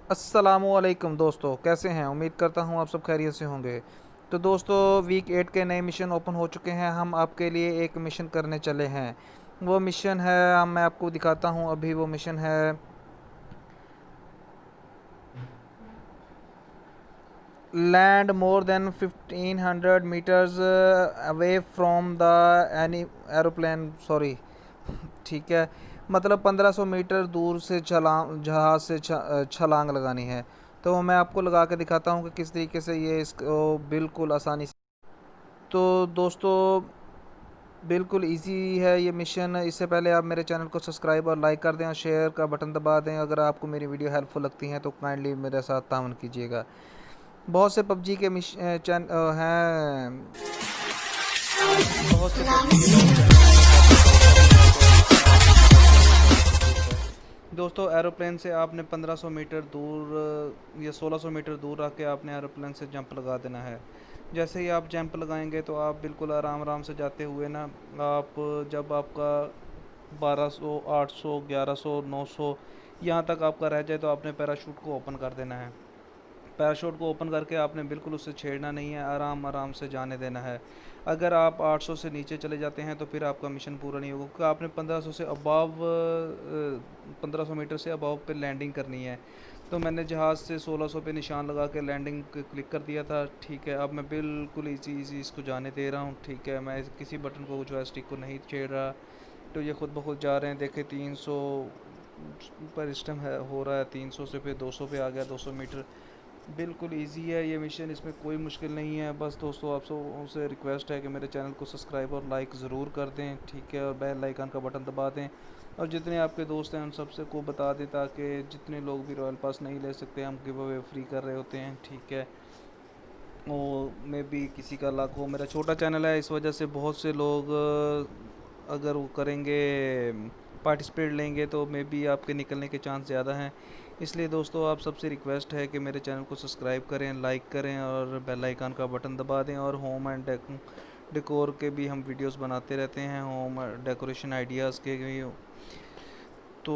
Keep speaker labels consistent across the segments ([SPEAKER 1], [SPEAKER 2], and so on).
[SPEAKER 1] अस्सलामुअलैकुम दोस्तों, कैसे हैं? उम्मीद करता हूँ आप सब खैरियत से होंगे। तो दोस्तों, वीक 8 के नए मिशन ओपन हो चुके हैं। हम आपके लिए एक मिशन करने चले हैं। वो मिशन है, मैं आपको दिखाता हूँ अभी। वो मिशन है land more than 1500 metres away from the any aeroplane, sorry. ठीक है, मतलब 1500 मीटर दूर से छलांग, जहाज़ से छलांग लगानी है। तो मैं आपको लगा के दिखाता हूँ कि किस तरीके से ये इसको बिल्कुल आसानी से। तो दोस्तों, बिल्कुल इजी है ये मिशन। इससे पहले आप मेरे चैनल को सब्सक्राइब और लाइक कर दें और शेयर का बटन दबा दें। अगर आपको मेरी वीडियो हेल्पफुल लगती हैं तो काइंडली मेरे साथ तावन कीजिएगा। बहुत से पबजी के हैं। बहुत से पबजी के लाइव चैनल हैं जिनका आपको भरोसा भी है, तो आप उनसे कर सकते हैं, ठीक है। दोस्तों, एरोप्लेन से आपने 1500 मीटर दूर या 1600 मीटर दूर आके आपने एरोप्लेन से जंप लगा देना है। जैसे ही आप जंप लगाएंगे तो आप बिल्कुल आराम आराम से जाते हुए ना, आप जब आपका 1200, 800, 1100, 900 यहाँ तक आपका रह जाए तो आपने पैराशूट को ओपन कर देना है। पैराशूट को ओपन करके आपने बिल्कुल उससे छेड़ना नहीं है, आराम आराम से जाने देना है। अगर आप 800 से नीचे चले जाते हैं तो फिर आपका मिशन पूरा नहीं होगा, क्योंकि आपने 1500 से अबव 1500 मीटर से अबव पे लैंडिंग करनी है। तो मैंने जहाज़ से 1600 पे निशान लगा के लैंडिंग क्लिक कर दिया था। ठीक है, अब मैं बिल्कुल इजी इजी इसको जाने दे रहा हूँ। ठीक है, मैं किसी बटन को, जो है स्टिक को नहीं छेड़ रहा। तो ये खुद ब खुद जा रहे हैं। देखे 300 पर इस टाइम है, हो रहा है 300 से, फिर 200 पे आ गया, 200 मीटर। बिल्कुल इजी है ये मिशन, इसमें कोई मुश्किल नहीं है। बस दोस्तों, आप सबसे रिक्वेस्ट है कि मेरे चैनल को सब्सक्राइब और लाइक ज़रूर कर दें, ठीक है, और बेल आइकन का बटन दबा दें। और जितने आपके दोस्त हैं उन सबसे को बता दें, ताकि जितने लोग भी रॉयल पास नहीं ले सकते, हम गिव अवे फ्री कर रहे होते हैं, ठीक है। वो मे भी किसी का लक हो। मेरा छोटा चैनल है, इस वजह से बहुत से लोग अगर वो करेंगे, पार्टिसिपेट लेंगे, तो मे बी आपके निकलने के चांस ज़्यादा हैं। इसलिए दोस्तों, आप सबसे रिक्वेस्ट है कि मेरे चैनल को सब्सक्राइब करें, लाइक करें और बेल आइकन का बटन दबा दें। और होम एंड डेकोर के भी हम वीडियोस बनाते रहते हैं, होम डेकोरेशन आइडियाज़ के भी। तो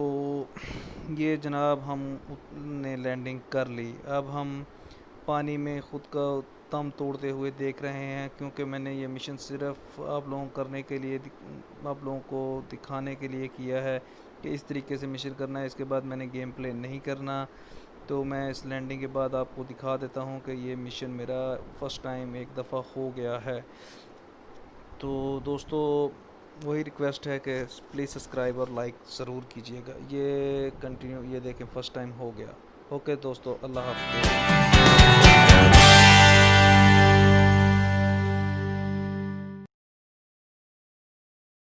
[SPEAKER 1] ये जनाब, हमने लैंडिंग कर ली। अब हम पानी में ख़ुद का दम तोड़ते हुए देख रहे हैं, क्योंकि मैंने ये मिशन सिर्फ आप लोगों को करने के लिए, आप लोगों को दिखाने के लिए किया है कि इस तरीके से मिशन करना है। इसके बाद मैंने गेम प्ले नहीं करना। तो मैं इस लैंडिंग के बाद आपको दिखा देता हूँ कि ये मिशन मेरा फ़र्स्ट टाइम एक दफ़ा हो गया है। तो दोस्तों, वही रिक्वेस्ट है कि प्लीज़ सब्सक्राइब और लाइक ज़रूर कीजिएगा। ये कंटिन्यू, ये देखें, फ़र्स्ट टाइम हो गया। ओके दोस्तों, अल्लाह हाफ़िज़।